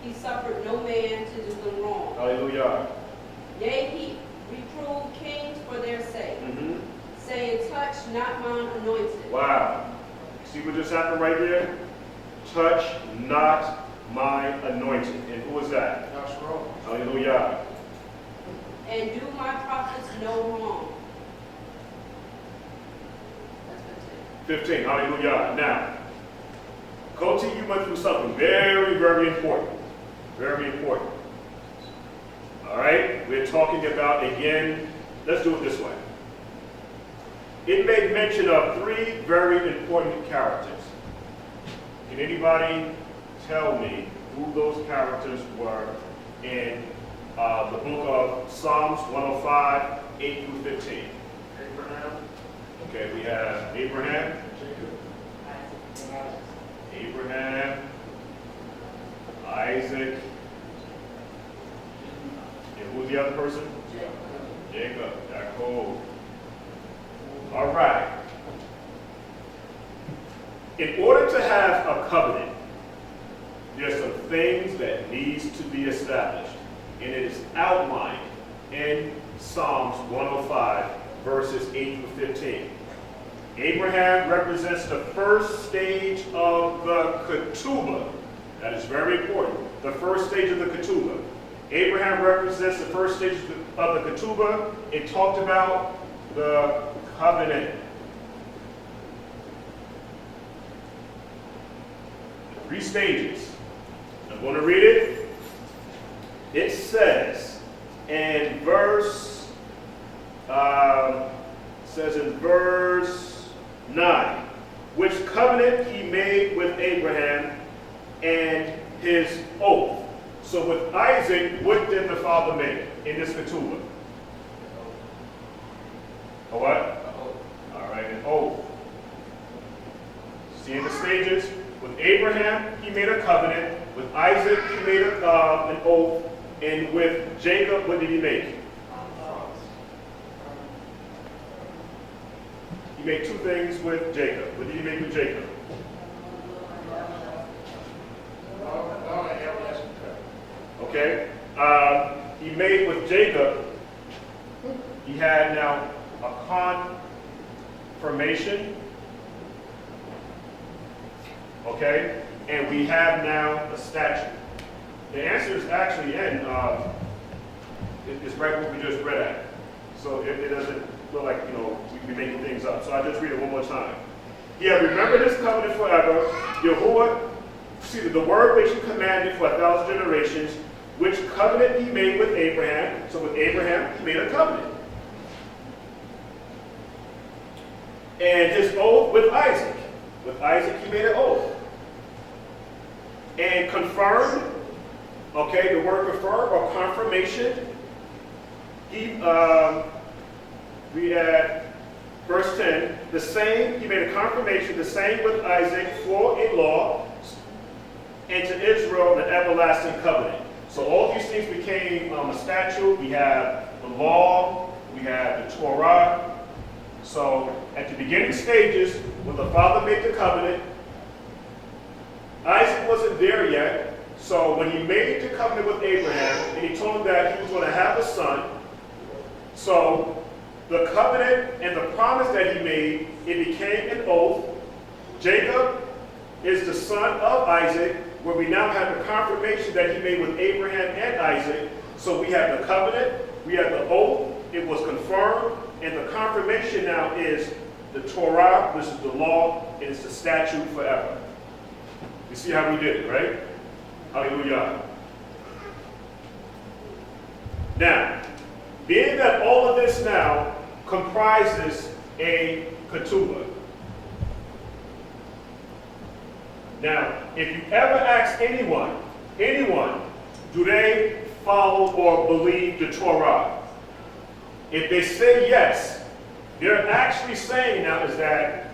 he suffered no man to do them wrong. Hallelujah. Yea, he reproved kings for their sake, saying, touch not mine anointed. Wow. See what just happened right there? Touch not my anointed. And who is that? Yashra'al. Hallelujah. And do my prophets no wrong. That's 15. Hallelujah. Now, Koti, you went through something very, very important. Very important. All right? We're talking about, again, let's do it this way. It made mention of 3 very important characters. Can anybody tell me who those characters were in the book of Psalms 105, 8 through 15? Abraham. Okay, we have Abraham. Jacob. Abraham, Isaac, and who's the other person? Jacob. Jacob. All right. In order to have a covenant, there's some things that needs to be established, and it is outlined in Psalms 105, verses 8 through 15. Abraham represents the first stage of the ketubah. That is very important. The first stage of the ketubah. Abraham represents the first stage of the ketubah. It talked about the covenant. The 3 stages. I'm going to read it. It says in verse 9, which covenant he made with Abraham and his oath. So with Isaac, what did the father make in this ketubah? A what? All right, an oath. See in the stages? With Abraham, he made a covenant. With Isaac, he made an oath. And with Jacob, what did he make? He made 2 things with Jacob. What did he make with Jacob? Okay. He made with Jacob, he had now a confirmation. Okay. And we have now a statute. The answer is actually in, it's right what we just read at. So it doesn't look like, we'd be making things up. So I'll just read it one more time. Yeah, remember this covenant forever. Yahuah, see the word which he commanded for 1,000 generations, which covenant he made with Abraham. So with Abraham, he made a covenant. And his oath with Isaac. With Isaac, he made an oath. And confirmed, okay, the word confirm or confirmation. We had verse 10, the same, he made a confirmation, the same with Isaac for a law, and to Israel an everlasting covenant. So all these things became a statute. We have the law, we have the Torah. So at the beginning stages, when the father made the covenant, Isaac wasn't there yet. So when he made the covenant with Abraham, and he told him that he was going to have a son, so the covenant and the promise that he made, it became an oath. Jacob is the son of Isaac, where we now have the confirmation that he made with Abraham and Isaac. So we have the covenant, we have the oath, it was confirmed, and the confirmation now is the Torah, which is the law, and it's the statute forever. You see how we did it, right? Hallelujah. Now, being that all of this now comprises a ketubah. Now, if you ever ask anyone, do they follow or believe the Torah? If they say yes, they're actually saying now is that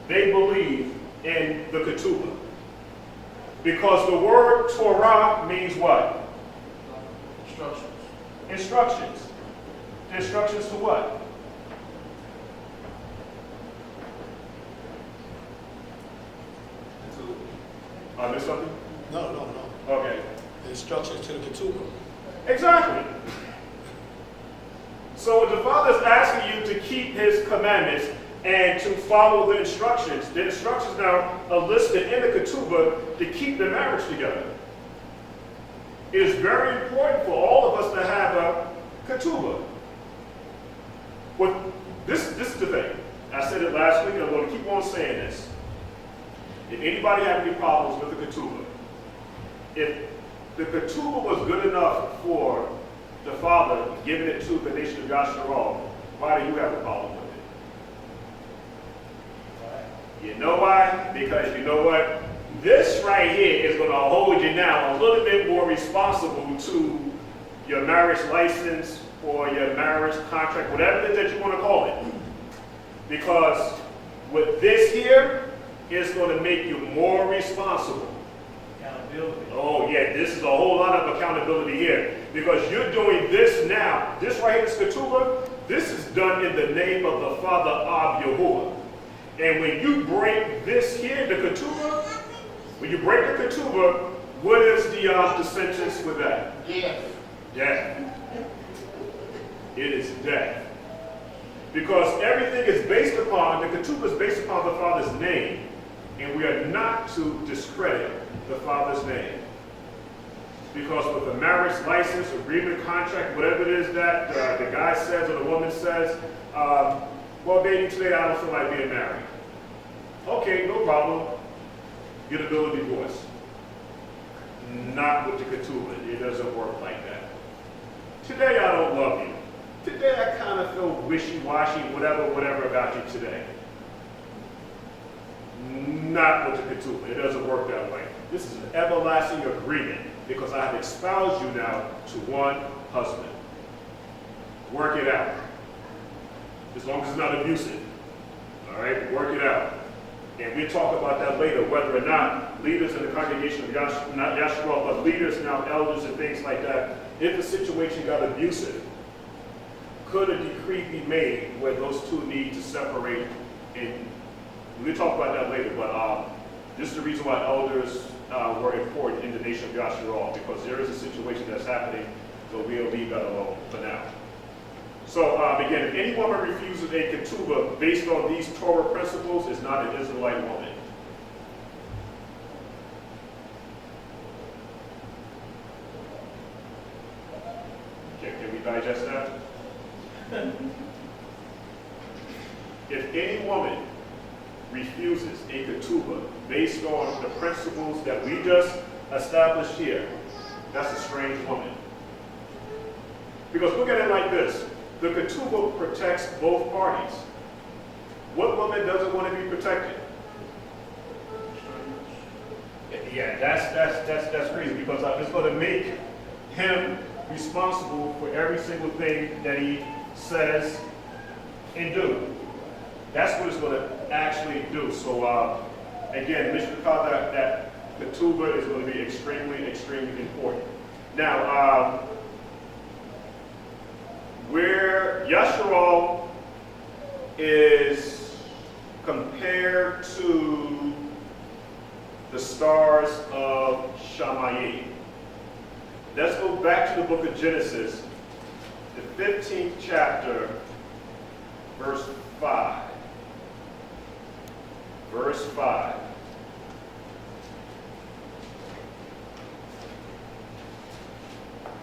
they believe in the ketubah. Because the word Torah means what? Instructions. Instructions. Instructions to what? I missed something? No. Okay. instructions to the ketubah. Exactly. So the Father is asking you to keep His commandments and to follow the instructions. The instructions now are listed in the ketubah to keep the marriage together. It is very important for all of us to have a ketubah. This is the thing. I said it last week, and I'm going to keep on saying this. If anybody have any problems with the ketubah, if the ketubah was good enough for the Father giving it to the nation of Yashra'al, why do you have a problem with it? You know why? Because you know what? This right here is going to hold you now a little bit more responsible to your marriage license or your marriage contract, whatever it is that you want to call it. Because with this here, it's going to make you more responsible. Accountability. Oh yeah, this is a whole lot of accountability here. Because you're doing this now. This right here, this ketubah, this is done in the name of the Father of Yahuah. And when you break this here, the ketubah, when you break the ketubah, what is the sentence with that? Death. Death. It is death. Because everything is based upon, the ketubah is based upon the Father's name. And we are not to discredit the Father's name. Because with a marriage license, agreement, contract, whatever it is that the guy says or the woman says, well, baby, today I don't feel like being married. Okay, no problem. Get a bill of divorce. Not with the ketubah. It doesn't work like that. Today I don't love you. Today I kind of feel wishy-washy, whatever about you today. Not with the ketubah. It doesn't work that way. This is an everlasting agreement because I have espoused you now to one husband. Work it out. As long as it's not abusive. All right? Work it out. And we'll talk about that later, whether or not leaders in the congregation of not Yashra'al, but leaders now, elders and things like that, if the situation got abusive, could a decree be made where those two need to separate? And we'll talk about that later, but this is the reason why elders were important in the nation of Yashra'al, because there is a situation that's happening, so we'll leave that alone for now. So again, if any woman refuses a ketubah based on these Torah principles, is not an Israelite woman. Okay, can we digest that? If any woman refuses a ketubah based on the principles that we just established here, that's a strange woman. Because look at it like this. The ketubah protects both parties. What woman doesn't want to be protected? Yeah, that's crazy because it's going to make him responsible for every single thing that he says and do. That's what it's going to actually do. So again, Mishpachah, that ketubah is going to be extremely, extremely important. Now, where Yashra'al is compared to the stars of Shamayim. Let's go back to the book of Genesis, the 15th chapter, verse 5. Verse 5.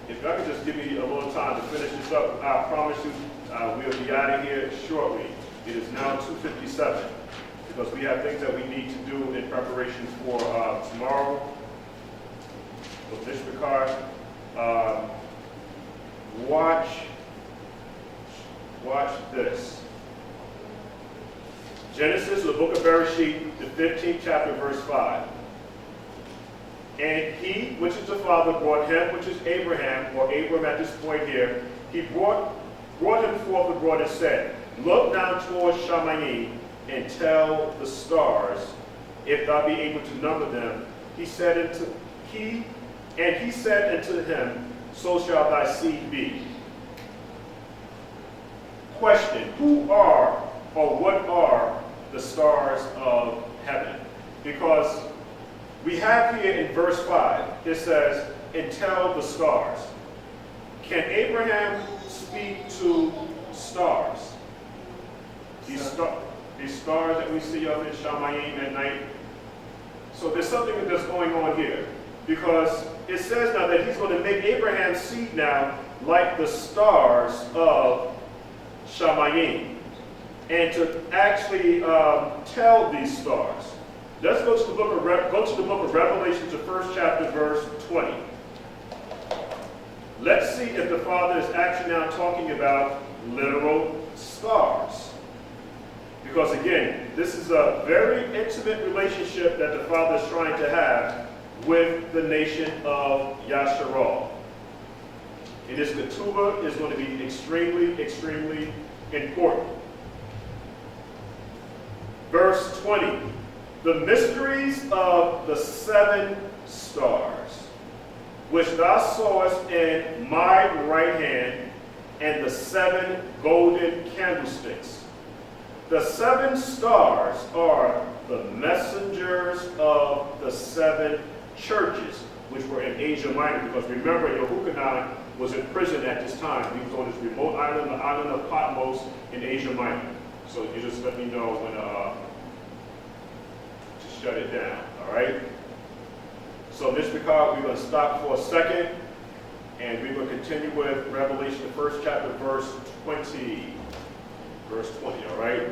If I could just give me a little time to finish this up, I promise you we'll be out of here shortly. It is now 2:57 because we have things that we need to do in preparation for tomorrow. So Mishpachah, watch this. Genesis, the book of Bereshit, the 15th chapter, verse 5. And he, which is the Father, brought him, which is Abraham, or Abram at this point here, he brought him forth abroad and said, Look down towards Shamayim, and tell the stars, if thou be able to number them. He said unto him, So shall thy seed be. Question, who are, or what are the stars of heaven? Because we have here in verse 5, it says, and tell the stars. Can Abraham speak to stars? These stars that we see up in Shamayim at night. So there's something that's going on here. Because it says now that he's going to make Abraham's seed now like the stars of Shamayim. And to actually tell these stars. Let's go to the book of Revelation, to 1st chapter, verse 20. Let's see if the Father is actually now talking about literal stars. Because again, this is a very intimate relationship that the Father is trying to have with the nation of Yashra'al. And this ketubah is going to be extremely, extremely important. Verse 20. The mysteries of the 7 stars, which thou sawest in my right hand, and the 7 golden candlesticks. The 7 stars are the messengers of the 7 churches, which were in Asia Minor, because remember, Yahuah was in prison at this time. He was on this remote island, the island of Patmos in Asia Minor. So you just let me know when to shut it down, all right? So in this regard, we're going to stop for a second, and we will continue with Revelation, the 1st chapter, verse 20. Verse 20, all right?